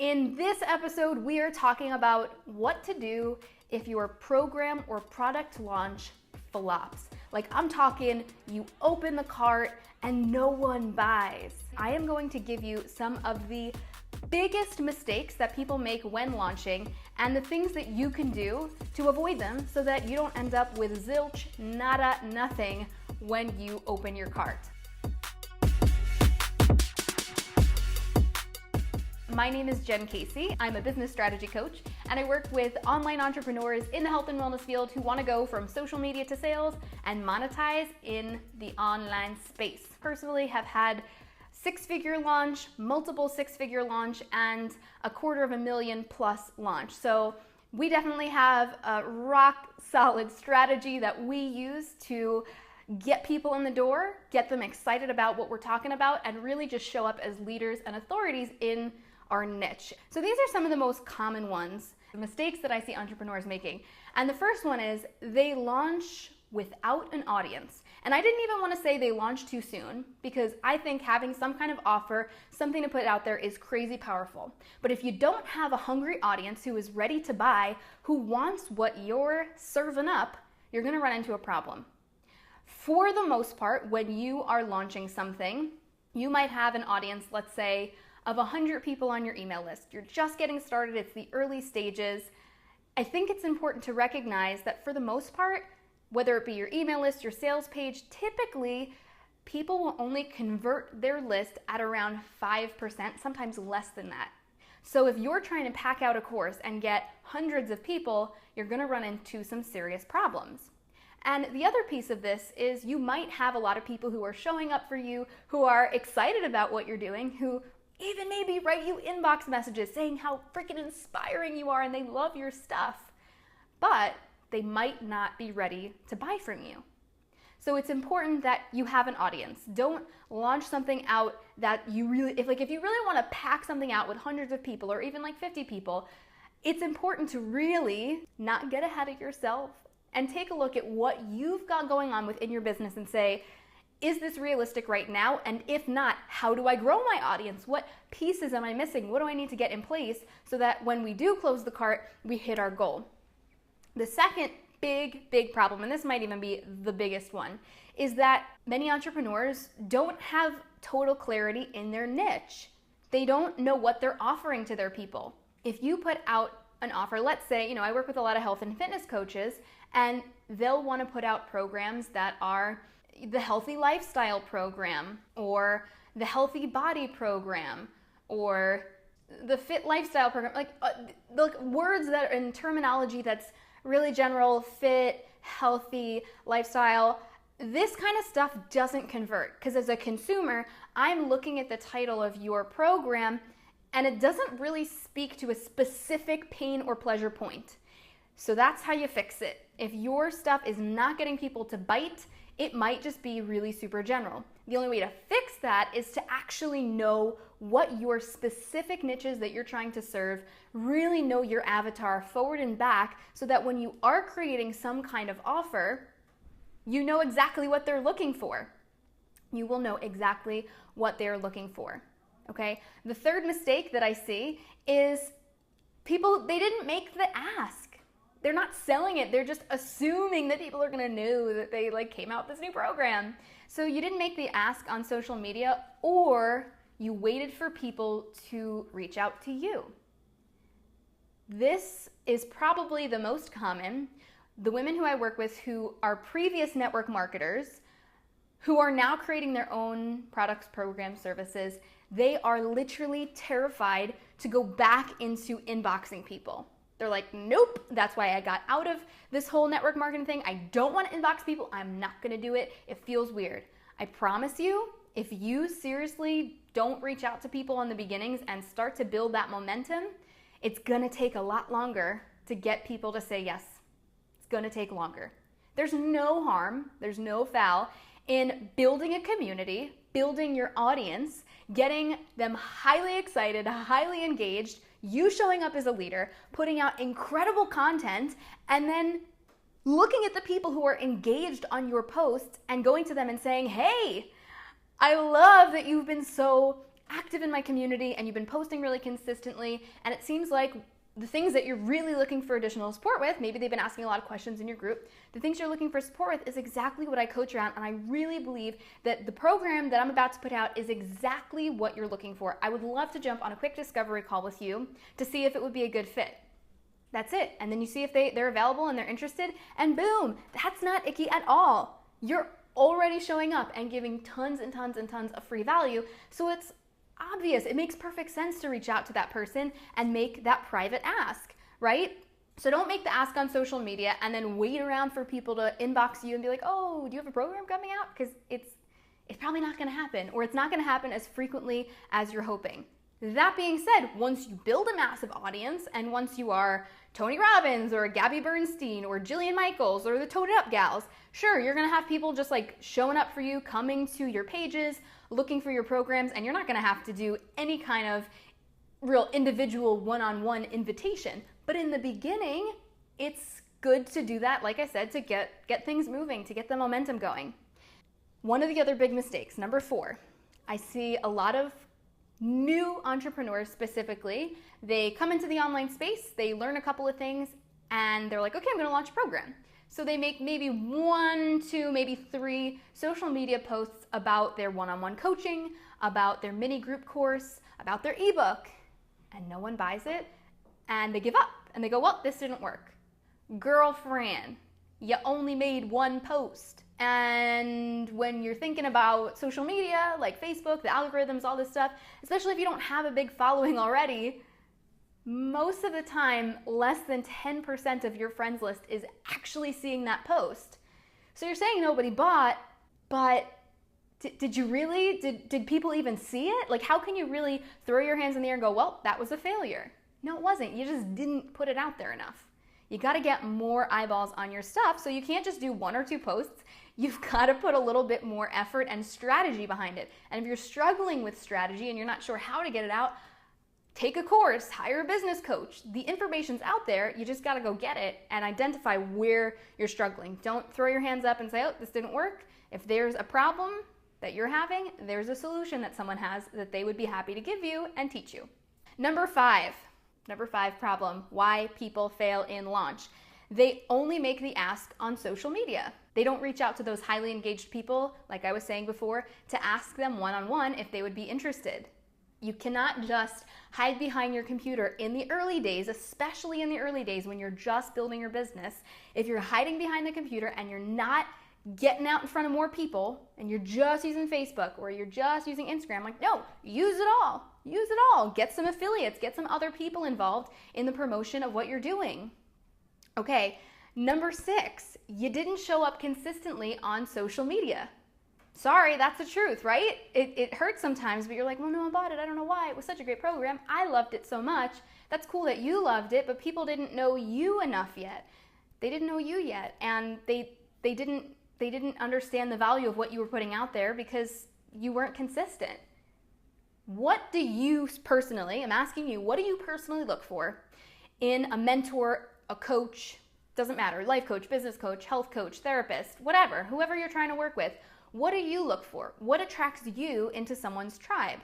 In this episode, we are talking about what to do if your program or product launch flops. Like, I'm talking, you open the cart and no one buys. I am going to give you some of the biggest mistakes that people make when launching and the things that you can do to avoid them so that you don't end up with zilch, nada, nothing when you open your cart. My name is Jen Casey. I'm a business strategy coach, and I work with online entrepreneurs in the health and wellness field who want to go from social media to sales and monetize in the online space. Personally, have had six-figure launch, multiple six-figure launch, and a $250,000+ launch. So we definitely have a rock-solid strategy that we use to get people in the door, get them excited about what we're talking about, and really just show up as leaders and authorities in our niche. So these are some of the most common ones, the mistakes that I see entrepreneurs making. And the first one is they launch without an audience. And I didn't even want to say they launch too soon, because I think having some kind of offer, something to put out there, is crazy powerful. But if you don't have a hungry audience who is ready to buy, who wants what you're serving up, you're going to run into a problem. For the most part, when you are launching something, you might have an audience, let's say, of 100 people on your email list. You're just getting started, it's the early stages. I think it's important to recognize that for the most part, whether it be your email list, your sales page, typically people will only convert their list at around 5%, sometimes less than that. So if you're trying to pack out a course and get hundreds of people, you're gonna run into some serious problems. And the other piece of this is you might have a lot of people who are showing up for you, who are excited about what you're doing, who even maybe write you inbox messages saying how freaking inspiring you are and they love your stuff, but they might not be ready to buy from you. So it's important that you have an audience. Don't launch something out that you really, if you really want to pack something out with hundreds of people or even like 50 people, it's important to really not get ahead of yourself and take a look at what you've got going on within your business and say, is this realistic right now? And if not, how do I grow my audience? What pieces am I missing? What do I need to get in place so that when we do close the cart, we hit our goal? The second big problem, and this might even be the biggest one, is that many entrepreneurs don't have total clarity in their niche. They don't know what they're offering to their people. If you put out an offer, let's say, I work with a lot of health and fitness coaches, and they'll want to put out programs that are the healthy lifestyle program or the healthy body program or the fit lifestyle program, like words that are in terminology that's really general: fit, healthy, lifestyle. This kind of stuff doesn't convert, because as a consumer, I'm looking at the title of your program and it doesn't really speak to a specific pain or pleasure point. So that's how you fix it. If your stuff is not getting people to bite, it might just be really super general. The only way to fix that is to actually know what your specific niches that you're trying to serve, really know your avatar forward and back, so that when you are creating some kind of offer, you know exactly what they're looking for. You will know exactly what they're looking for, okay? The third mistake that I see is people, they didn't make the ask. They're not selling it. They're just assuming that people are going to know that they came out with this new program. So you didn't make the ask on social media, or you waited for people to reach out to you. This is probably the most common. The women who I work with who are previous network marketers, who are now creating their own products, programs, services, they are literally terrified to go back into inboxing people. They're like, nope, that's why I got out of this whole network marketing thing. I don't want to inbox people. I'm not going to do it. It feels weird. I promise you, if you seriously don't reach out to people in the beginnings and start to build that momentum, it's going to take a lot longer to get people to say yes. It's going to take longer. There's no harm, there's no foul in building a community, building your audience, getting them highly excited, highly engaged, you showing up as a leader, putting out incredible content, and then looking at the people who are engaged on your posts and going to them and saying, hey, I love that you've been so active in my community and you've been posting really consistently, and it seems like the things that you're really looking for additional support with, maybe they've been asking a lot of questions in your group, the things you're looking for support with is exactly what I coach around, and I really believe that the program that I'm about to put out is exactly what you're looking for. I would love to jump on a quick discovery call with you to see if it would be a good fit. That's it. And then you see if they're available and they're interested, and boom, that's not icky at all. You're already showing up and giving tons and tons and tons of free value, so it's obvious. It makes perfect sense to reach out to that person and make that private ask, right? So don't make the ask on social media and then wait around for people to inbox you and be like, oh, do you have a program coming out? Because it's probably not going to happen, or it's not going to happen as frequently as you're hoping. That being said, once you build a massive audience, and once you are Tony Robbins or Gabby Bernstein or Jillian Michaels or the Toad It Up gals, sure, you're going to have people just like showing up for you, coming to your pages, looking for your programs, and you're not going to have to do any kind of real individual one-on-one invitation. But in the beginning, it's good to do that, like I said, to get things moving, to get the momentum going. One of the other big mistakes, number 4, I see a lot of new entrepreneurs specifically, they come into the online space, they learn a couple of things, and they're like, okay, I'm going to launch a program. So they make maybe 1, 2, maybe 3 social media posts about their one-on-one coaching, about their mini group course, about their ebook, and no one buys it, and they give up, and they go, well, this didn't work. Girlfriend, you only made 1 post. And when you're thinking about social media, like Facebook, the algorithms, all this stuff, especially if you don't have a big following already, most of the time, less than 10% of your friends list is actually seeing that post. So you're saying nobody bought, but did you really? Did people even see it? Like, how can you really throw your hands in the air and go, well, that was a failure? No, it wasn't. You just didn't put it out there enough. You got to get more eyeballs on your stuff, so you can't just do 1 or 2 posts. You've got to put a little bit more effort and strategy behind it. And if you're struggling with strategy and you're not sure how to get it out, take a course, hire a business coach. The information's out there. You just got to go get it and identify where you're struggling. Don't throw your hands up and say, oh, this didn't work. If there's a problem that you're having, there's a solution that someone has that they would be happy to give you and teach you. Number 5 problem, why people fail in launch. They only make the ask on social media. They don't reach out to those highly engaged people, like I was saying before, to ask them one-on-one if they would be interested. You cannot just hide behind your computer in the early days, especially in the early days when you're just building your business. If you're hiding behind the computer and you're not getting out in front of more people and you're just using Facebook or you're just using Instagram, like, no, use it all. Use it all. Get some affiliates, get some other people involved in the promotion of what you're doing. Okay, number 6, you didn't show up consistently on social media. Sorry, that's the truth, right? It hurts sometimes, but you're like, well, no one bought it. I don't know why. It was such a great program. I loved it so much. That's cool that you loved it, but people didn't know you enough yet. They didn't know you yet, and they didn't understand the value of what you were putting out there because you weren't consistent. What do you personally, I'm asking you, what do you personally look for in a mentor, a coach, doesn't matter, life coach, business coach, health coach, therapist, whatever, whoever you're trying to work with? What do you look for? What attracts you into someone's tribe?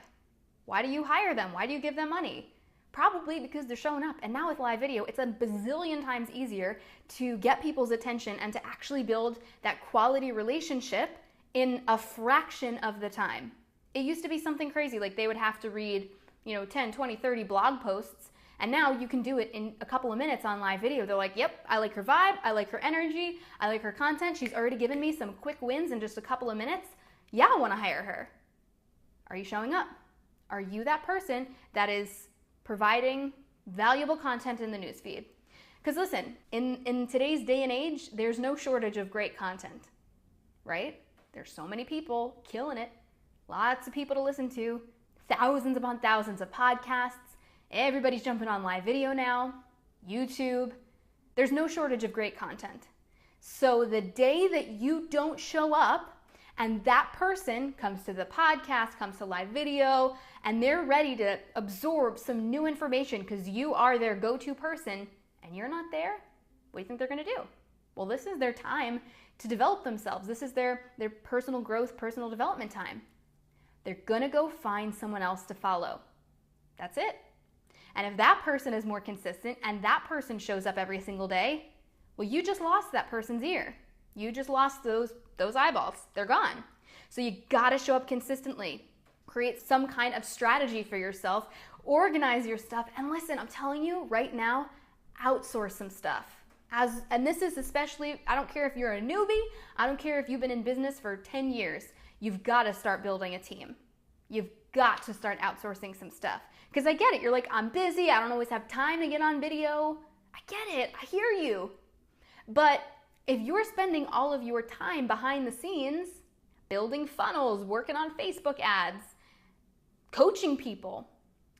Why do you hire them? Why do you give them money? Probably because they're showing up. And now with live video, it's a bazillion times easier to get people's attention and to actually build that quality relationship in a fraction of the time. It used to be something crazy, like they would have to read, 10, 20, 30 blog posts, and now you can do it in a couple of minutes on live video. They're like, yep, I like her vibe, I like her energy, I like her content, she's already given me some quick wins in just a couple of minutes. Yeah, I want to hire her. Are you showing up? Are you that person that is providing valuable content in the newsfeed? Because listen, in today's day and age, there's no shortage of great content, right? There's so many people killing it. Lots of people to listen to, thousands upon thousands of podcasts. Everybody's jumping on live video now, YouTube. There's no shortage of great content. So the day that you don't show up and that person comes to the podcast, comes to live video, and they're ready to absorb some new information because you are their go-to person and you're not there, what do you think they're going to do? Well, this is their time to develop themselves. This is their personal growth, personal development time. They're gonna go find someone else to follow. That's it. And if that person is more consistent and that person shows up every single day, well, you just lost that person's ear. You just lost those eyeballs. They're gone. So you gotta show up consistently. Create some kind of strategy for yourself. Organize your stuff. And listen, I'm telling you right now, outsource some stuff. And this is especially, I don't care if you're a newbie, I don't care if you've been in business for 10 years, you've got to start building a team. You've got to start outsourcing some stuff. Because I get it, you're like, I'm busy, I don't always have time to get on video. I get it, I hear you. But if you're spending all of your time behind the scenes, building funnels, working on Facebook ads, coaching people,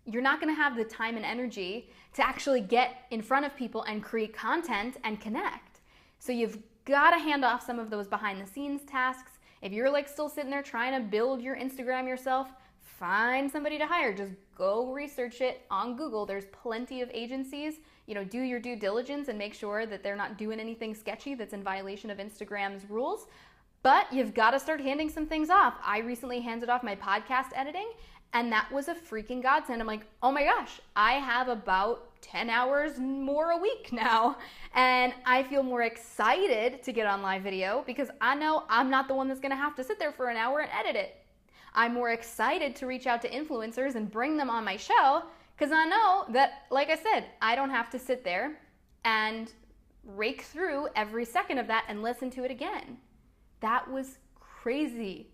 you're not going to have the time and energy to actually get in front of people and create content and connect. So you've got to hand off some of those behind the scenes tasks. If you're like still sitting there trying to build your Instagram yourself, find somebody to hire. Just go research it on Google. There's plenty of agencies. Do your due diligence and make sure that they're not doing anything sketchy that's in violation of Instagram's rules. But you've got to start handing some things off. I recently handed off my podcast editing, and that was a freaking godsend. I'm like, oh my gosh, I have about 10 hours more a week now. And I feel more excited to get on live video because I know I'm not the one that's gonna have to sit there for an hour and edit it. I'm more excited to reach out to influencers and bring them on my show because I know that, like I said, I don't have to sit there and rake through every second of that and listen to it again. That was crazy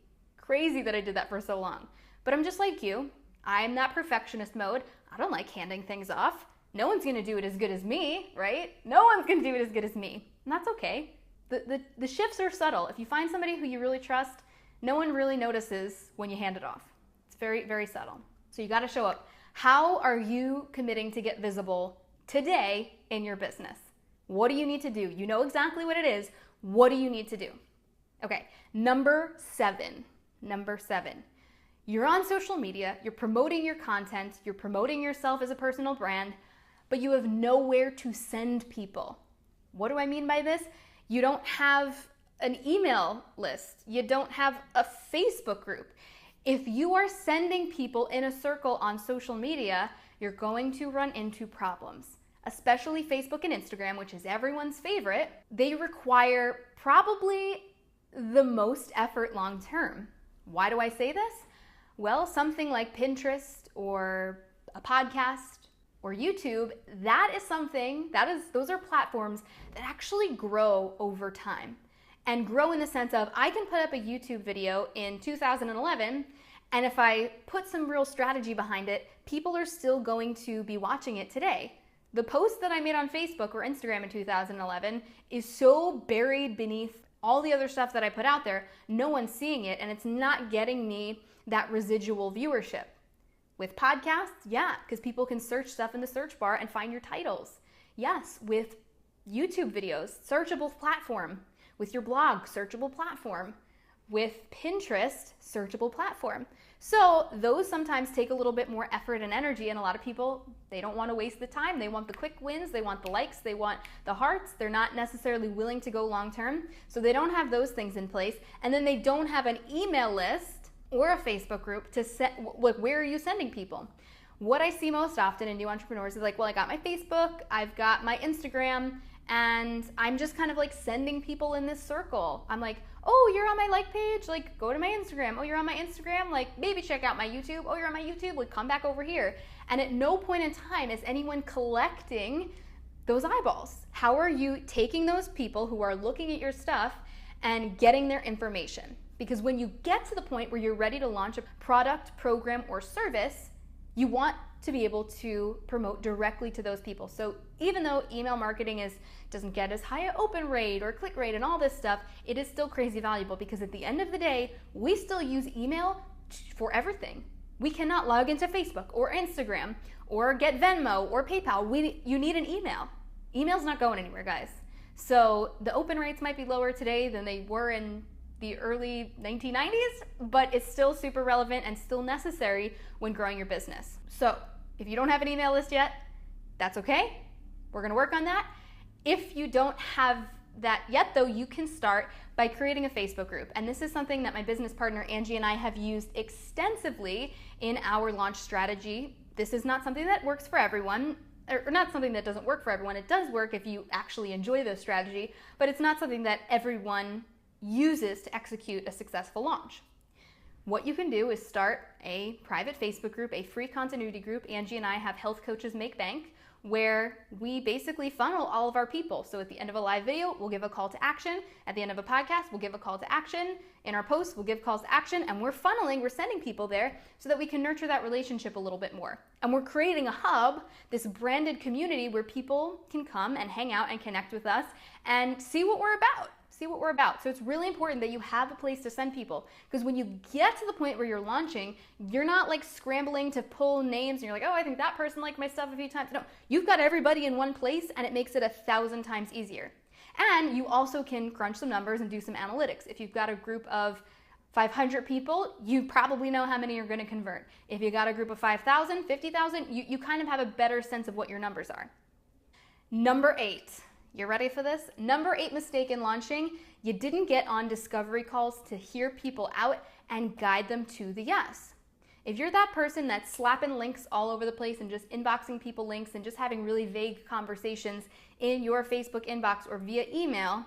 that I did that for so long. But I'm just like you. I'm that perfectionist mode. I don't like handing things off. No one's gonna do it as good as me, right? No one's gonna do it as good as me. And that's okay. The shifts are subtle. If you find somebody who you really trust, no one really notices when you hand it off. It's very, very subtle. So you gotta show up. How are you committing to get visible today in your business? What do you need to do? You know exactly what it is. What do you need to do? Okay, number seven. You're on social media, you're promoting your content, you're promoting yourself as a personal brand, but you have nowhere to send people. What do I mean by this? You don't have an email list. You don't have a Facebook group. If you are sending people in a circle on social media, you're going to run into problems. Especially Facebook and Instagram, which is everyone's favorite. They require probably the most effort long term. Why do I say this? Well, something like Pinterest or a podcast or YouTube, those are platforms that actually grow over time. And grow in the sense of, I can put up a YouTube video in 2011, and if I put some real strategy behind it, people are still going to be watching it today. The post that I made on Facebook or Instagram in 2011 is so buried beneath all the other stuff that I put out there, no one's seeing it, and it's not getting me that residual viewership. With podcasts, yeah, because people can search stuff in the search bar and find your titles. Yes, with YouTube videos, searchable platform. With your blog, searchable platform. With Pinterest, searchable platform. So those sometimes take a little bit more effort and energy, and a lot of people, they don't want to waste the time. They want the quick wins, they want the likes, they want the hearts. They're not necessarily willing to go long term, so they don't have those things in place. And then they don't have an email list or a Facebook group to set, where are you sending people? What I see most often in new entrepreneurs is like, well, I got my Facebook, I've got my Instagram, and I'm just kind of like sending people in this circle. I'm like, oh, you're on my like page? Like, go to my Instagram. Oh, you're on my Instagram? Like, maybe check out my YouTube. Oh, you're on my YouTube? Like, come back over here. And at no point in time is anyone collecting those eyeballs. How are you taking those people who are looking at your stuff and getting their information? Because when you get to the point where you're ready to launch a product, program, or service, you want to be able to promote directly to those people. So even though email marketing doesn't get as high an open rate or click rate and all this stuff, it is still crazy valuable because at the end of the day, we still use email for everything. We cannot log into Facebook or Instagram or get Venmo or PayPal. You need an email. Email's not going anywhere, guys. So the open rates might be lower today than they were in the early 1990s, but it's still super relevant and still necessary when growing your business. So if you don't have an email list yet, that's okay. We're gonna work on that. If you don't have that yet, though, you can start by creating a Facebook group. And this is something that my business partner Angie and I have used extensively in our launch strategy. This is not something that works for everyone, or not something that doesn't work for everyone. It does work if you actually enjoy this strategy, but it's not something that everyone uses to execute a successful launch. What you can do is start a private Facebook group, a free continuity group. Angie and I have Health Coaches Make Bank, where we basically funnel all of our people. So at the end of a live video, we'll give a call to action. At the end of a podcast, we'll give a call to action. In our posts, we'll give calls to action, and we're sending people there so that we can nurture that relationship a little bit more. And we're creating a hub, this branded community where people can come and hang out and connect with us and see what we're about. So it's really important that you have a place to send people, because when you get to the point where you're launching, you're not like scrambling to pull names and you're like, oh, I think that person liked my stuff a few times. No, you've got everybody in one place and it makes it 1,000 times easier. And you also can crunch some numbers and do some analytics. If you've got a group of 500 people, you probably know how many you're going to convert. If you got a group of 5,000, 50,000, you kind of have a better sense of what your numbers are. Number 8. You ready for this? Number 8 mistake in launching: you didn't get on discovery calls to hear people out and guide them to the yes. If you're that person that's slapping links all over the place and just inboxing people links and just having really vague conversations in your Facebook inbox or via email,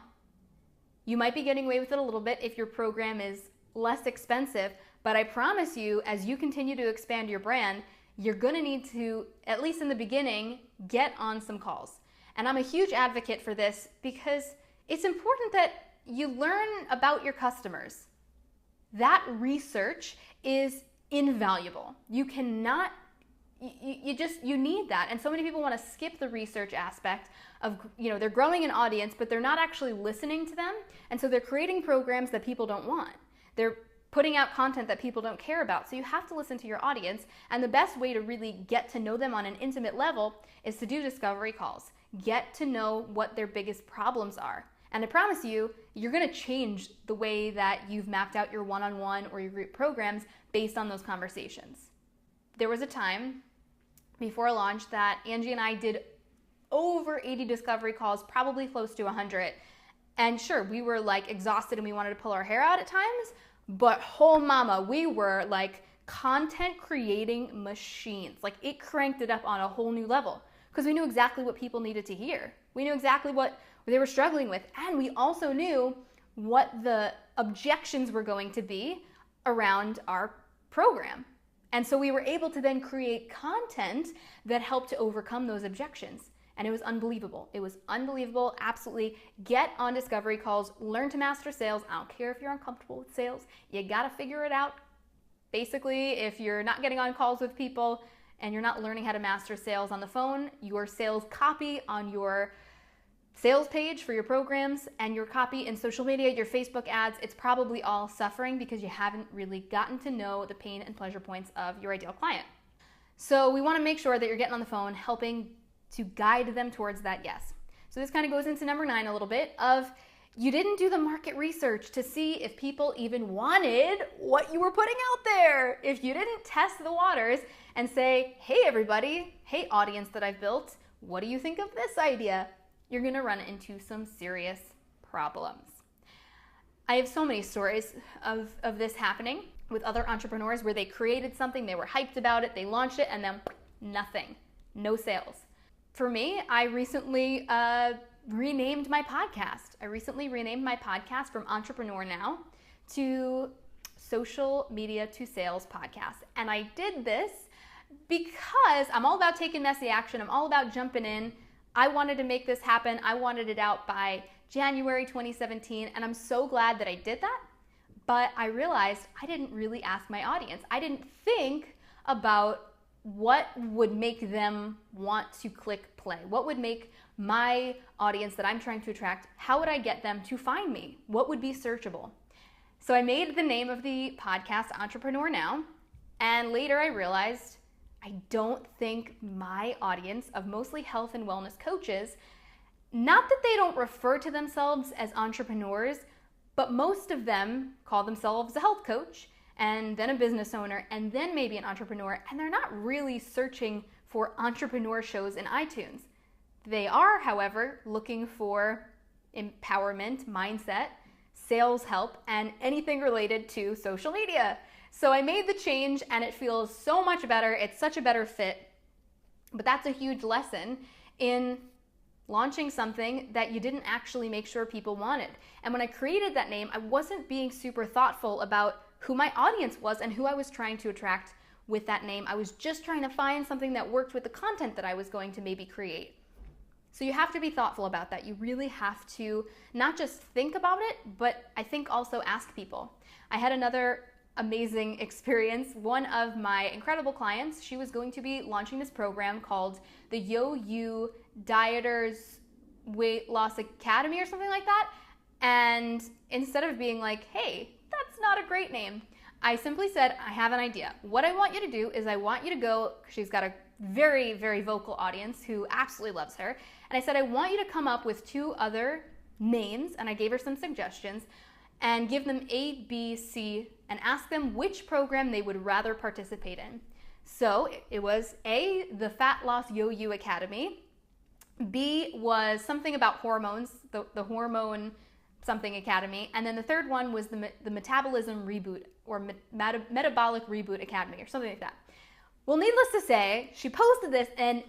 you might be getting away with it a little bit if your program is less expensive, but I promise you, as you continue to expand your brand, you're gonna need to, at least in the beginning, get on some calls. And I'm a huge advocate for this because it's important that you learn about your customers. That research is invaluable. You cannot, you need that. And so many people want to skip the research aspect of, they're growing an audience, but they're not actually listening to them. And so they're creating programs that people don't want. They're putting out content that people don't care about. So you have to listen to your audience. And the best way to really get to know them on an intimate level is to do discovery calls. Get to know what their biggest problems are. And I promise you, you're going to change the way that you've mapped out your one-on-one or your group programs based on those conversations. There was a time before launch that Angie and I did over 80 discovery calls, probably close to 100. And sure, we were like exhausted and we wanted to pull our hair out at times, but oh mama, we were like content creating machines. Like it cranked it up on a whole new level because we knew exactly what people needed to hear. We knew exactly what they were struggling with. And we also knew what the objections were going to be around our program. And so we were able to then create content that helped to overcome those objections. And it was unbelievable. It was unbelievable. Absolutely. Get on discovery calls. Learn to master sales. I don't care if you're uncomfortable with sales. You got to figure it out. Basically, if you're not getting on calls with people and you're not learning how to master sales on the phone, your sales copy on your sales page for your programs and your copy in social media, your Facebook ads, it's probably all suffering because you haven't really gotten to know the pain and pleasure points of your ideal client. So we want to make sure that you're getting on the phone, helping to guide them towards that yes. So this kind of goes into number 9 a little bit of you didn't do the market research to see if people even wanted what you were putting out there. If you didn't test the waters and say, hey everybody, hey audience that I've built, what do you think of this idea? You're gonna run into some serious problems. I have so many stories of this happening with other entrepreneurs where they created something, they were hyped about it, they launched it, and then nothing, no sales. For me, I recently renamed my podcast. I recently renamed my podcast from Entrepreneur Now to Social Media to Sales Podcast. And I did this because I'm all about taking messy action. I'm all about jumping in. I wanted to make this happen. I wanted it out by January 2017, and I'm so glad that I did that. But I realized I didn't really ask my audience. I didn't think about what would make them want to click play. What would make my audience that I'm trying to attract, how would I get them to find me? What would be searchable? So I made the name of the podcast Entrepreneur Now, and later I realized I don't think my audience of mostly health and wellness coaches, not that they don't refer to themselves as entrepreneurs, but most of them call themselves a health coach and then a business owner and then maybe an entrepreneur, and they're not really searching for entrepreneur shows in iTunes. They are, however, looking for empowerment, mindset, sales help, and anything related to social media. So I made the change and it feels so much better. It's such a better fit. But that's a huge lesson in launching something that you didn't actually make sure people wanted. And when I created that name, I wasn't being super thoughtful about who my audience was and who I was trying to attract with that name. I was just trying to find something that worked with the content that I was going to maybe create. So you have to be thoughtful about that. You really have to not just think about it, but I think also ask people. I had another amazing experience. One of my incredible clients, she was going to be launching this program called the Yo-You Dieters Weight Loss Academy or something like that. And instead of being like, hey, that's not a great name, I simply said, I have an idea. What I want you to do is I want you to go, she's got a very, very vocal audience who absolutely loves her. And I said, I want you to come up with 2 other names, and I gave her some suggestions, and give them A, B, C, and ask them which program they would rather participate in. So it was A, the Fat Loss Yo-You Academy. B was something about hormones, the Hormone something Academy. And then the third one was the Metabolism Reboot or Metabolic Reboot Academy or something like that. Well, needless to say, she posted this and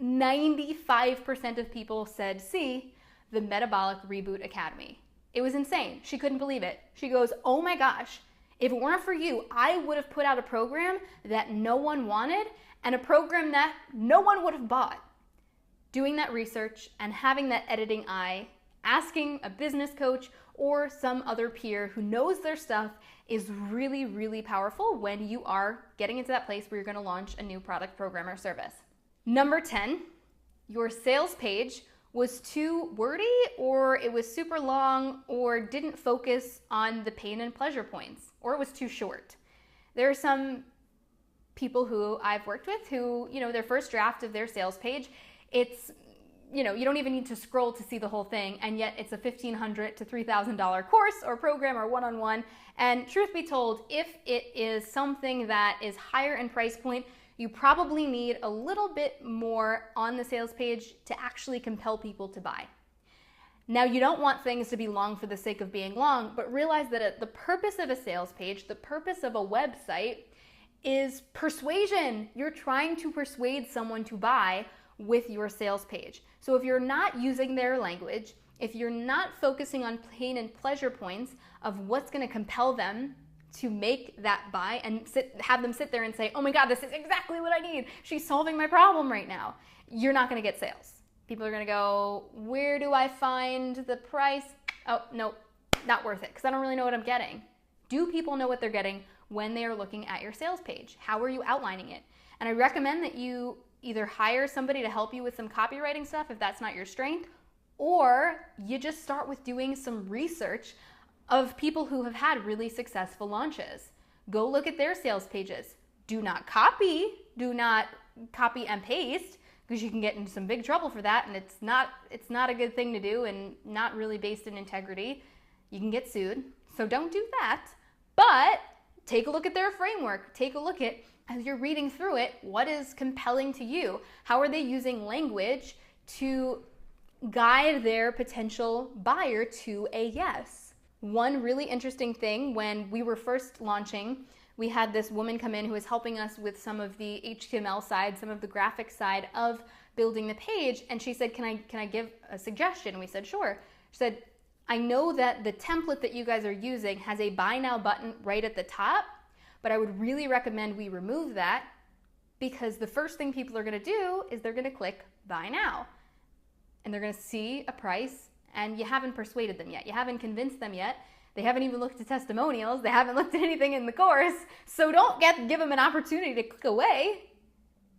95% of people said C, the Metabolic Reboot Academy. It was insane. She couldn't believe it. She goes, oh my gosh, if it weren't for you, I would have put out a program that no one wanted and a program that no one would have bought. Doing that research and having that editing eye, asking a business coach or some other peer who knows their stuff is really, really powerful when you are getting into that place where you're going to launch a new product, program, or service. Number 10, your sales page was too wordy, or it was super long, or didn't focus on the pain and pleasure points, or it was too short. There are some people who I've worked with who, their first draft of their sales page, it's, you don't even need to scroll to see the whole thing, and yet it's a $1,500 to $3,000 course or program or one-on-one. And truth be told, if it is something that is higher in price point, you probably need a little bit more on the sales page to actually compel people to buy. Now, you don't want things to be long for the sake of being long, but realize that the purpose of a sales page, the purpose of a website is persuasion. You're trying to persuade someone to buy with your sales page. So if you're not using their language, if you're not focusing on pain and pleasure points of what's going to compel them to make that buy and have them sit there and say, oh my God, this is exactly what I need. She's solving my problem right now. You're not going to get sales. People are going to go, where do I find the price? Oh, no, not worth it because I don't really know what I'm getting. Do people know what they're getting when they are looking at your sales page? How are you outlining it? And I recommend that you either hire somebody to help you with some copywriting stuff if that's not your strength, or you just start with doing some research of people who have had really successful launches. Go look at their sales pages. Do not copy and paste, because you can get into some big trouble for that, and it's not a good thing to do and not really based in integrity. You can get sued, so don't do that. But take a look at their framework. Take a look at, as you're reading through it, what is compelling to you? How are they using language to guide their potential buyer to a yes? One really interesting thing, when we were first launching, we had this woman come in who was helping us with some of the HTML side, some of the graphic side of building the page, and she said, can I give a suggestion? And we said, sure. She said, I know that the template that you guys are using has a buy now button right at the top, but I would really recommend we remove that, because the first thing people are going to do is they're going to click buy now, and they're going to see a price, and you haven't persuaded them yet. You haven't convinced them yet. They haven't even looked at testimonials. They haven't looked at anything in the course. So don't give them an opportunity to click away.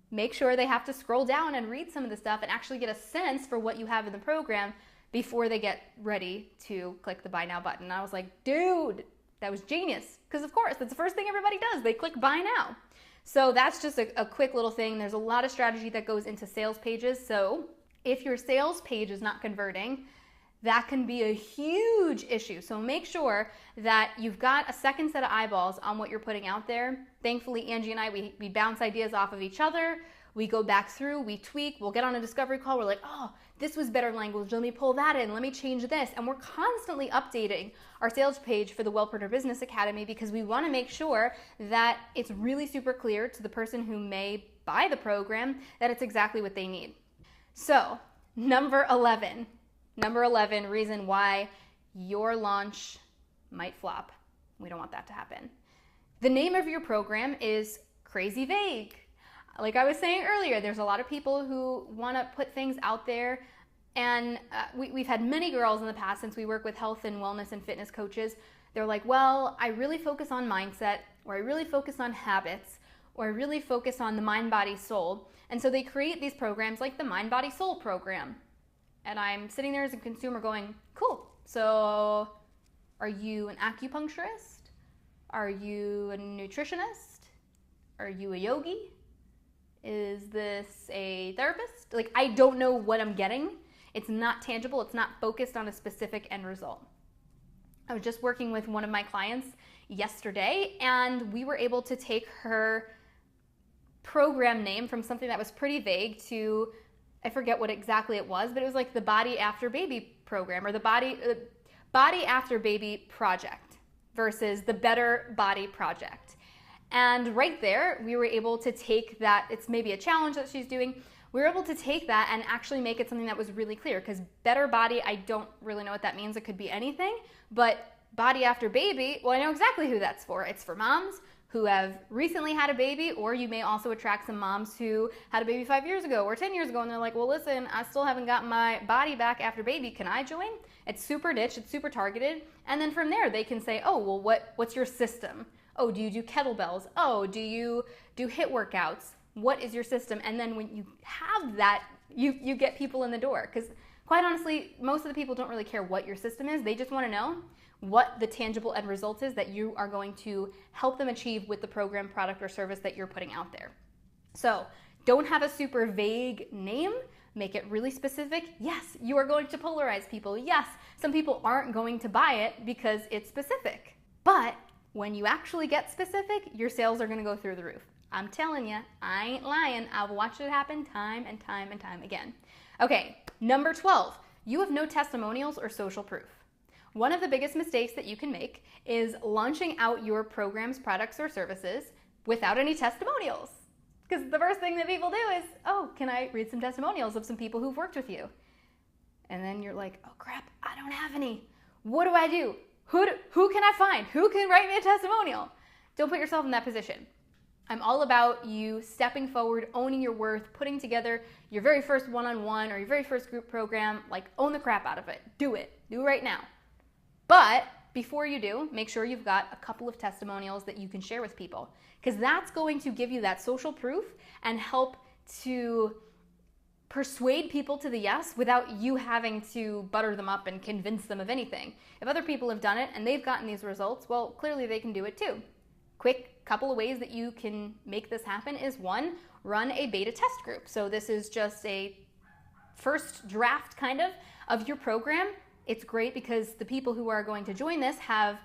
Make sure they have to scroll down and read some of the stuff and actually get a sense for what you have in the program before they get ready to click the buy now button. And I was like, dude, that was genius. Because of course, that's the first thing everybody does. They click buy now. So that's just a quick little thing. There's a lot of strategy that goes into sales pages. So if your sales page is not converting, that can be a huge issue. So make sure that you've got a second set of eyeballs on what you're putting out there. Thankfully, Angie and I, we bounce ideas off of each other. We go back through, we tweak, we'll get on a discovery call. We're like, oh, this was better language. Let me pull that in. Let me change this. And we're constantly updating our sales page for the Wellpreneur Business Academy because we want to make sure that it's really super clear to the person who may buy the program that it's exactly what they need. So, number 11 reason why your launch might flop. We don't want that to happen. The name of your program is crazy vague. Like I was saying earlier, there's a lot of people who want to put things out there, and we've had many girls in the past, since we work with health and wellness and fitness coaches. They're like, well, I really focus on mindset, or I really focus on habits, or I really focus on the mind, body, soul. And so they create these programs like the Mind, Body, Soul program. And I'm sitting there as a consumer going, cool. So are you an acupuncturist? Are you a nutritionist? Are you a yogi? Is this a therapist? Like, I don't know what I'm getting. It's not tangible. It's not focused on a specific end result. I was just working with one of my clients yesterday, and we were able to take her program name from something that was pretty vague to, I forget what exactly it was, but it was like the Body After Baby program, or the Body After Baby project versus the Better Body project. And right there, we were able to take that, it's maybe a challenge that she's doing, we were able to take that and actually make it something that was really clear, because Better Body, I don't really know what that means. It could be anything, but Body After Baby, well, I know exactly who that's for. It's for moms who have recently had a baby, or you may also attract some moms who had a baby 5 years ago or 10 years ago, and they're like, well, listen, I still haven't got my body back after baby. Can I join? It's super niche, it's super targeted. And then from there, they can say, oh, well, what's your system? Oh, do you do kettlebells? Oh, do you do HIIT workouts? What is your system? And then when you have that, you get people in the door. Because quite honestly, most of the people don't really care what your system is. They just want to know what the tangible end result is that you are going to help them achieve with the program, product, or service that you're putting out there. So don't have a super vague name. Make it really specific. Yes, you are going to polarize people. Yes, some people aren't going to buy it because it's specific. But when you actually get specific, your sales are going to go through the roof. I'm telling you, I ain't lying. I've watched it happen time and time and time again. Okay, number 12, you have no testimonials or social proof. One of the biggest mistakes that you can make is launching out your programs, products, or services without any testimonials. Because the first thing that people do is, oh, can I read some testimonials of some people who've worked with you? And then you're like, oh crap, I don't have any. What do I do? Who can I find? Who can write me a testimonial? Don't put yourself in that position. I'm all about you stepping forward, owning your worth, putting together your very first one-on-one or your very first group program. Like, own the crap out of it. Do it. Do it right now. But before you do, make sure you've got a couple of testimonials that you can share with people, because that's going to give you that social proof and help to persuade people to the yes without you having to butter them up and convince them of anything. If other people have done it and they've gotten these results, well, clearly they can do it too. Quick couple of ways that you can make this happen is, one, run a beta test group. So this is just a first draft kind of your program. It's great because the people who are going to join this have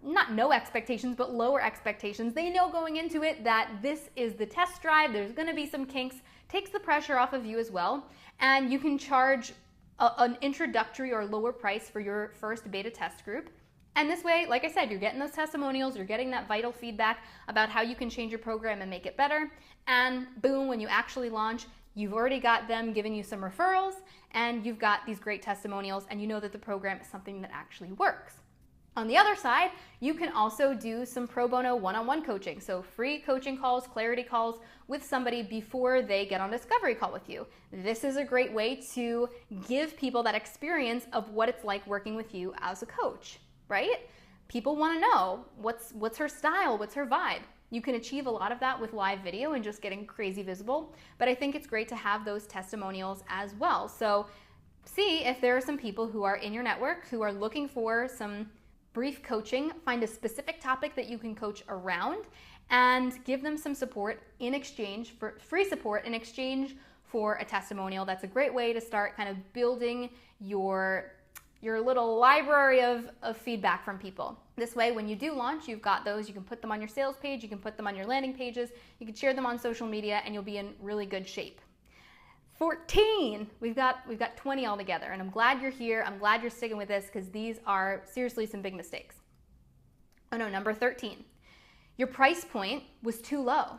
not no expectations, but lower expectations. They know going into it that this is the test drive. There's going to be some kinks. Takes the pressure off of you as well. And you can charge an introductory or lower price for your first beta test group. And this way, like I said, you're getting those testimonials, you're getting that vital feedback about how you can change your program and make it better. And boom, when you actually launch, you've already got them giving you some referrals, and you've got these great testimonials, and you know that the program is something that actually works. On the other side, you can also do some pro bono one-on-one coaching. So free coaching calls, clarity calls with somebody before they get on a discovery call with you. This is a great way to give people that experience of what it's like working with you as a coach, right? People want to know what's her style, what's her vibe. You can achieve a lot of that with live video and just getting crazy visible, but I think it's great to have those testimonials as well. So see if there are some people who are in your network who are looking for some brief coaching. Find a specific topic that you can coach around and give them some support in exchange for free support in exchange for a testimonial. That's a great way to start kind of building your your little library of feedback from people. This way, when you do launch, you've got those. You can put them on your sales page. You can put them on your landing pages. You can share them on social media, and you'll be in really good shape. 14, we've got 20 altogether, and I'm glad you're here. I'm glad you're sticking with this because these are seriously some big mistakes. Oh no, number 13. Your price point was too low.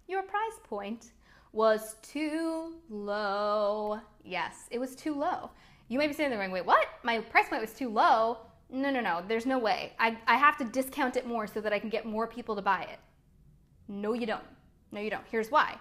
Your price point was too low. Yes, it was too low. You may be sitting there going, wait, what? My price point was too low? No, there's no way. I have to discount it more so that I can get more people to buy it. No, you don't. No, you don't. Here's why.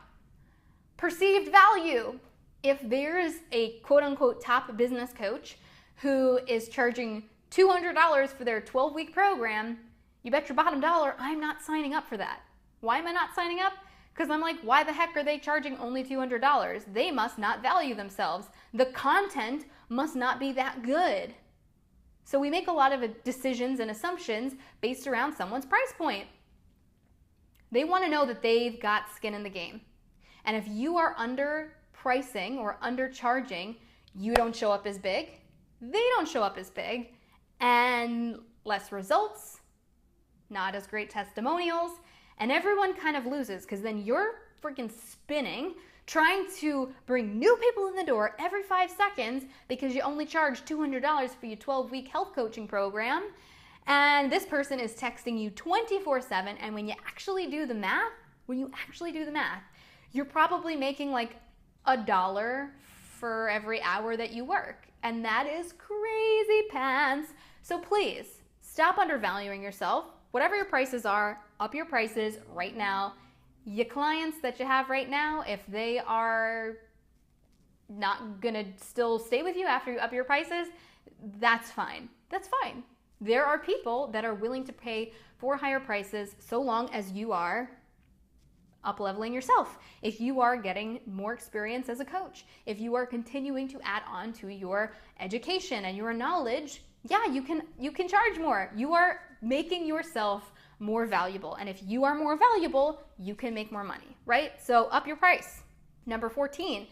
Perceived value. If there's a quote-unquote top business coach who is charging $200 for their 12-week program, you bet your bottom dollar I'm not signing up for that. Why am I not signing up? Because I'm like, why the heck are they charging only $200? They must not value themselves. The content must not be that good. So we make a lot of decisions and assumptions based around someone's price point. They want to know that they've got skin in the game. And if you are underpricing or undercharging, you don't show up as big, they don't show up as big, and less results, not as great testimonials, and everyone kind of loses because then you're freaking spinning, trying to bring new people in the door every 5 seconds because you only charge $200 for your 12-week health coaching program, and this person is texting you 24/7, and when you actually do the math, you're probably making like $1 for every hour that you work. And that is crazy pants. So please, stop undervaluing yourself. Whatever your prices are, up your prices right now. Your clients that you have right now, if they are not gonna still stay with you after you up your prices, that's fine. That's fine. There are people that are willing to pay for higher prices so long as you are up-leveling yourself, if you are getting more experience as a coach, if you are continuing to add on to your education and your knowledge, yeah, you can charge more. You are making yourself more valuable. And if you are more valuable, you can make more money, right? So up your price. Number 14,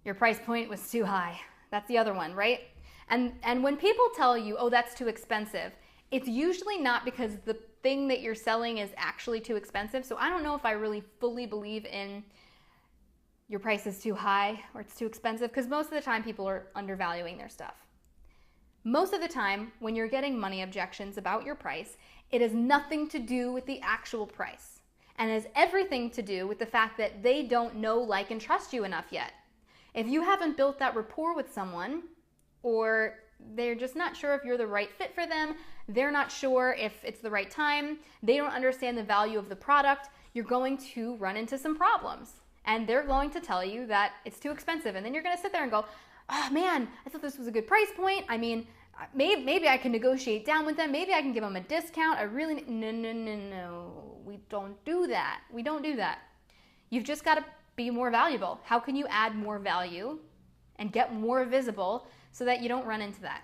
your price point was too high. That's the other one, right? And when people tell you, oh, that's too expensive, it's usually not because the thing that you're selling is actually too expensive. So I don't know if I really fully believe in your price is too high or it's too expensive, because most of the time people are undervaluing their stuff. Most of the time when you're getting money objections about your price, it has nothing to do with the actual price and has everything to do with the fact that they don't know, like, and trust you enough yet. If you haven't built that rapport with someone, or they're just not sure if you're the right fit for them, they're not sure if it's the right time, they don't understand the value of the product, you're going to run into some problems. And they're going to tell you that it's too expensive. And then you're going to sit there and go, oh man, I thought this was a good price point. I mean, maybe I can negotiate down with them. Maybe I can give them a discount. No. We don't do that. We don't do that. You've just got to be more valuable. How can you add more value and get more visible so that you don't run into that?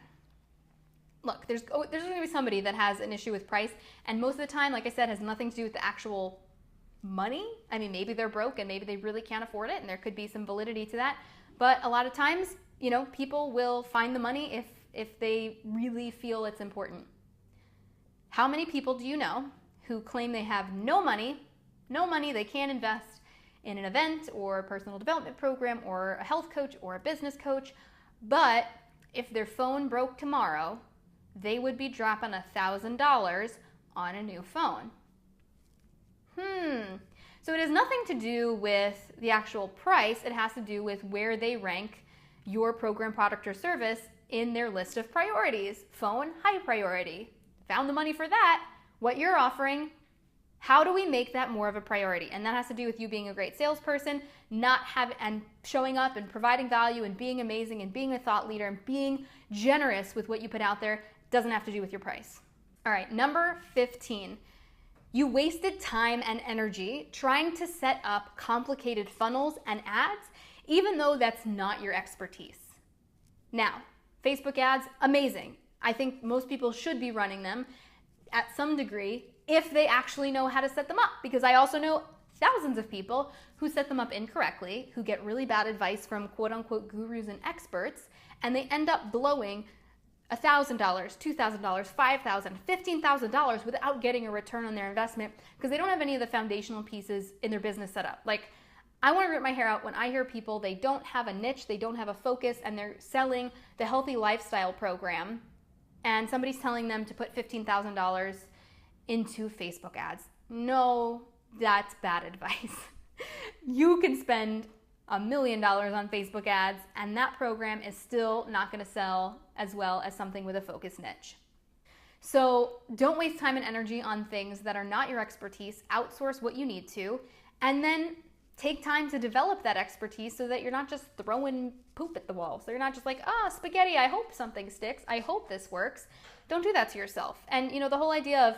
Look, there's going to be somebody that has an issue with price, and most of the time, like I said, has nothing to do with the actual money. I mean, maybe they're broke and maybe they really can't afford it, and there could be some validity to that. But a lot of times, people will find the money if they really feel it's important. How many people do you know who claim they have no money, they can't invest in an event or a personal development program or a health coach or a business coach, but if their phone broke tomorrow, they would be dropping $1,000 on a new phone? So it has nothing to do with the actual price. It has to do with where they rank your program, product, or service in their list of priorities. Phone, high priority. Found the money for that. What you're offering, how do we make that more of a priority? And that has to do with you being a great salesperson, and showing up and providing value and being amazing and being a thought leader and being generous with what you put out there. Doesn't have to do with your price. All right, number 15. You wasted time and energy trying to set up complicated funnels and ads, even though that's not your expertise. Now, Facebook ads, amazing. I think most people should be running them at some degree if they actually know how to set them up, because I also know thousands of people who set them up incorrectly, who get really bad advice from quote unquote gurus and experts, and they end up blowing $1,000, $2,000, $5,000, $15,000 without getting a return on their investment because they don't have any of the foundational pieces in their business set up. Like, I want to rip my hair out when I hear people, they don't have a niche, they don't have a focus, and they're selling the healthy lifestyle program, and somebody's telling them to put $15,000 into Facebook ads. No, that's bad advice. You can spend $1 million on Facebook ads, and that program is still not going to sell as well as something with a focused niche. So don't waste time and energy on things that are not your expertise. Outsource what you need to, and then take time to develop that expertise so that you're not just throwing poop at the wall. So you're not just like, spaghetti, I hope something sticks. I hope this works. Don't do that to yourself. And the whole idea of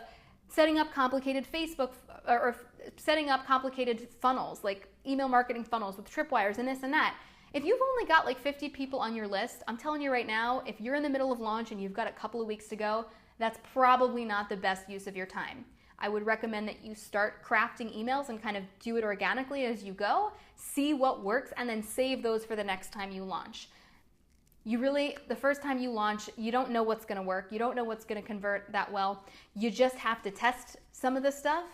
setting up complicated Facebook or setting up complicated funnels, like email marketing funnels with tripwires and this and that. If you've only got like 50 people on your list, I'm telling you right now, if you're in the middle of launch and you've got a couple of weeks to go, that's probably not the best use of your time. I would recommend that you start crafting emails and kind of do it organically as you go, see what works, and then save those for the next time you launch. The first time you launch, you don't know what's going to work. You don't know what's going to convert that well. You just have to test some of the stuff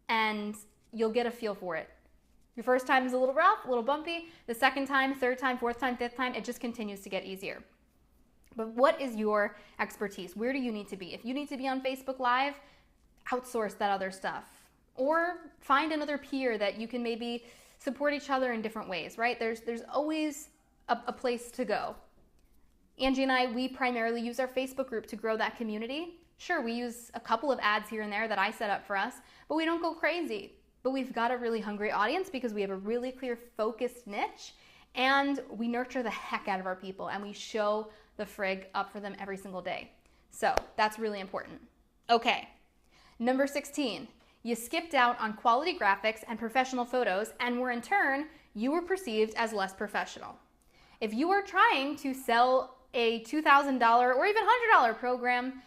and you'll get a feel for it. Your first time is a little rough, a little bumpy. The second time, third time, fourth time, fifth time, it just continues to get easier. But what is your expertise? Where do you need to be? If you need to be on Facebook Live, outsource that other stuff. Or find another peer that you can maybe support each other in different ways, right? There's always a place to go. Angie and I, we primarily use our Facebook group to grow that community. Sure, we use a couple of ads here and there that I set up for us, but we don't go crazy. But we've got a really hungry audience because we have a really clear focused niche, and we nurture the heck out of our people, and we show the frig up for them every single day. So that's really important. Okay, number 16, you skipped out on quality graphics and professional photos, and in turn, you were perceived as less professional. If you are trying to sell a $2,000 or even $100 program,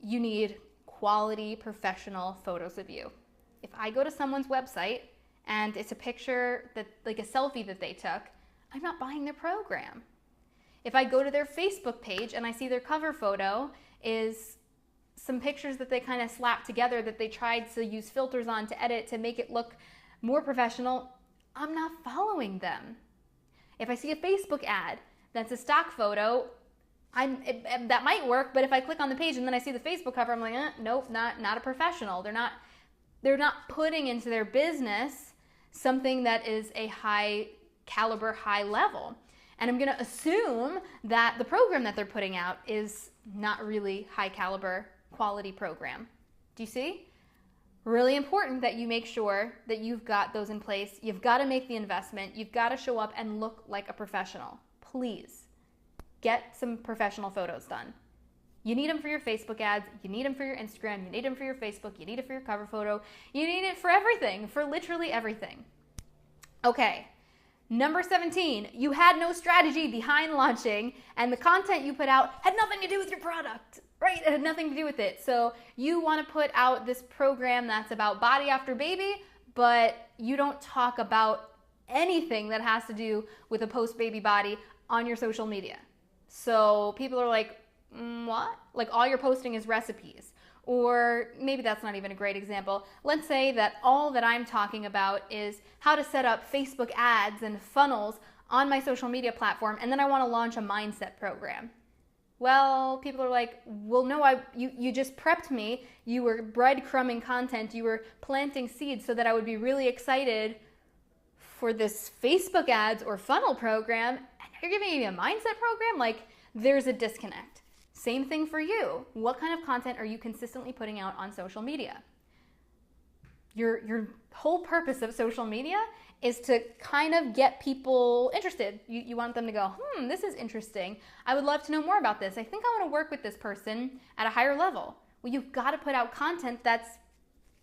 you need quality professional photos of you. If I go to someone's website and it's a picture that, like a selfie that they took, I'm not buying their program. If I go to their Facebook page and I see their cover photo is some pictures that they kind of slapped together that they tried to use filters on to edit to make it look more professional, I'm not following them. If I see a Facebook ad that's a stock photo, that might work, but if I click on the page and then I see the Facebook cover, I'm like, nope, not a professional. They're not putting into their business something that is a high caliber, high level. And I'm going to assume that the program that they're putting out is not really high caliber quality program. Do you see? Really important that you make sure that you've got those in place. You've got to make the investment. You've got to show up and look like a professional. Please get some professional photos done. You need them for your Facebook ads. You need them for your Instagram. You need them for your Facebook. You need it for your cover photo. You need it for everything, for literally everything. Okay, number 17, you had no strategy behind launching, and the content you put out had nothing to do with your product, right? It had nothing to do with it. So you want to put out this program that's about body after baby, but you don't talk about anything that has to do with a post-baby body on your social media. So people are like, what? Like all you're posting is recipes. Or maybe that's not even a great example. Let's say that all that I'm talking about is how to set up Facebook ads and funnels on my social media platform, and then I want to launch a mindset program. Well, people are like, well, no, you just prepped me. You were breadcrumbing content. You were planting seeds so that I would be really excited for this Facebook ads or funnel program, and you're giving me a mindset program? Like, there's a disconnect. Same thing for you. What kind of content are you consistently putting out on social media? Your whole purpose of social media is to kind of get people interested. You want them to go, this is interesting. I would love to know more about this. I think I want to work with this person at a higher level. Well, you've got to put out content that's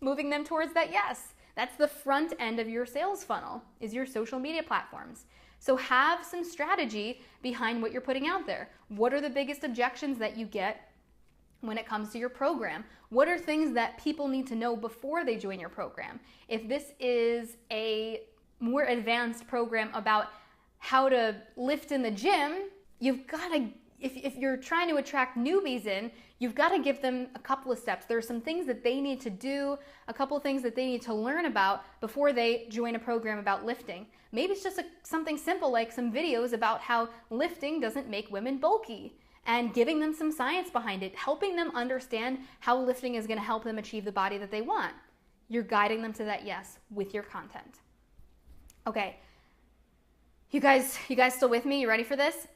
moving them towards that yes. That's the front end of your sales funnel, is your social media platforms. So have some strategy behind what you're putting out there. What are the biggest objections that you get when it comes to your program? What are things that people need to know before they join your program? If this is a more advanced program about how to lift in the gym, you've got to, if you're trying to attract newbies in, you've got to give them a couple of steps. There are some things that they need to do, a couple of things that they need to learn about before they join a program about lifting. Maybe it's just something simple like some videos about how lifting doesn't make women bulky, and giving them some science behind it, helping them understand how lifting is going to help them achieve the body that they want. You're guiding them to that yes with your content. Okay. You guys still with me? You ready for this?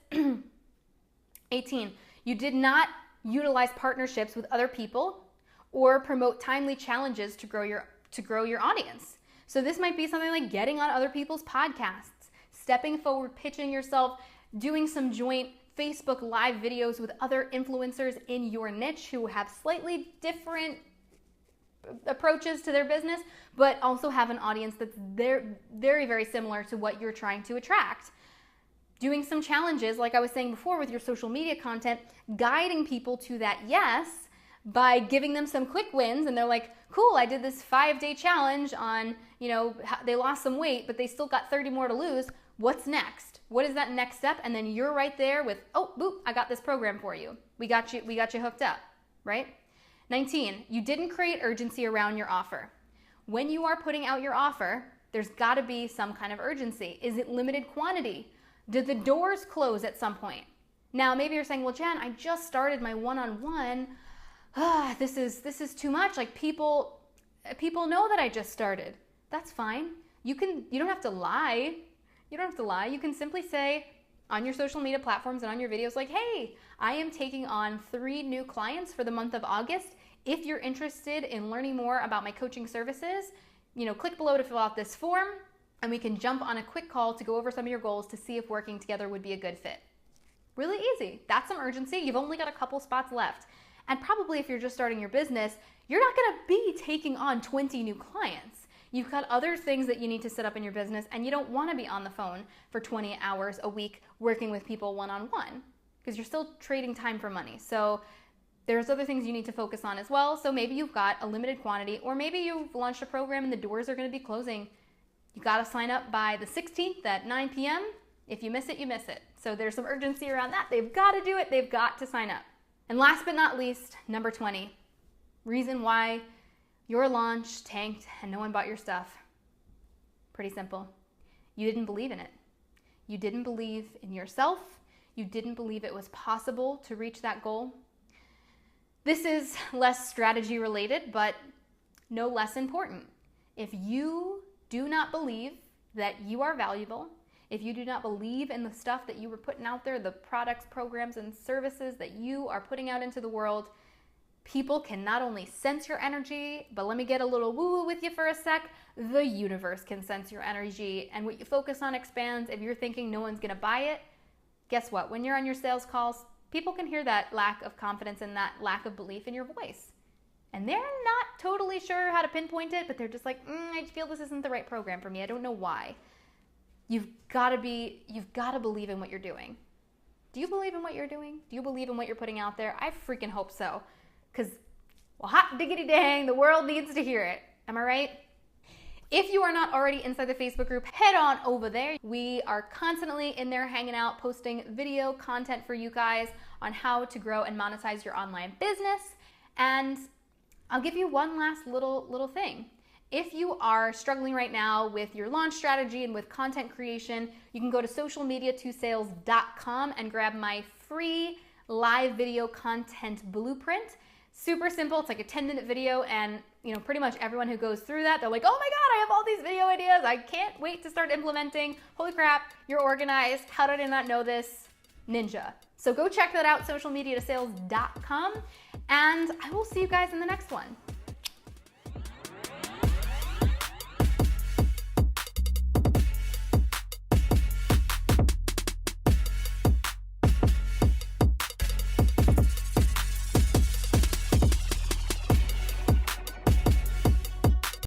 18. You did not utilize partnerships with other people or promote timely challenges to grow your audience. So this might be something like getting on other people's podcasts, stepping forward, pitching yourself, doing some joint Facebook live videos with other influencers in your niche who have slightly different approaches to their business, but also have an audience that's very, very similar to what you're trying to attract. Doing some challenges, like I was saying before with your social media content, guiding people to that yes by giving them some quick wins, and they're like, cool, I did this 5-day challenge on, they lost some weight, but they still got 30 more to lose. What's next? What is that next step? And then you're right there with, oh, boop, I got this program for you. We got you hooked up, right? 19, you didn't create urgency around your offer. When you are putting out your offer, there's got to be some kind of urgency. Is it limited quantity? Did the doors close at some point? Now, maybe you're saying, well, Jen, I just started my one-on-one. This is too much. Like people know that I just started. That's fine. You don't have to lie. You don't have to lie. You can simply say on your social media platforms and on your videos like, hey, I am taking on 3 new clients for the month of August. If you're interested in learning more about my coaching services, click below to fill out this form and we can jump on a quick call to go over some of your goals to see if working together would be a good fit. Really easy. That's some urgency. You've only got a couple spots left. And probably if you're just starting your business, you're not going to be taking on 20 new clients. You've got other things that you need to set up in your business, and you don't want to be on the phone for 20 hours a week working with people one-on-one because you're still trading time for money. So there's other things you need to focus on as well. So maybe you've got a limited quantity, or maybe you've launched a program and the doors are going to be closing. You got to sign up by the 16th at 9 p.m. If you miss it, you miss it. So there's some urgency around that. They've got to do it. They've got to sign up. And last but not least, number 20, reason why your launch tanked and no one bought your stuff. Pretty simple. You didn't believe in it. You didn't believe in yourself. You didn't believe it was possible to reach that goal. This is less strategy related, but no less important. If you do not believe that you are valuable, if you do not believe in the stuff that you were putting out there, the products, programs, and services that you are putting out into the world, people can not only sense your energy, but let me get a little woo-woo with you for a sec, the universe can sense your energy, and what you focus on expands. If you're thinking no one's gonna buy it, guess what? When you're on your sales calls, people can hear that lack of confidence and that lack of belief in your voice. And they're not totally sure how to pinpoint it, but they're just like, I feel this isn't the right program for me. I don't know why. You've got to believe in what you're doing. Do you believe in what you're doing? Do you believe in what you're putting out there? I freaking hope so. Because, well, hot diggity dang, the world needs to hear it. Am I right? If you are not already inside the Facebook group, head on over there. We are constantly in there hanging out, posting video content for you guys on how to grow and monetize your online business. And I'll give you one last little thing. If you are struggling right now with your launch strategy and with content creation, you can go to socialmediatosales.com and grab my free live video content blueprint. Super simple. It's like a 10-minute video, and pretty much everyone who goes through that, they're like, oh my God, I have all these video ideas. I can't wait to start implementing. Holy crap, you're organized. How did I not know this? Ninja. So go check that out, socialmediatosales.com, and I will see you guys in the next one.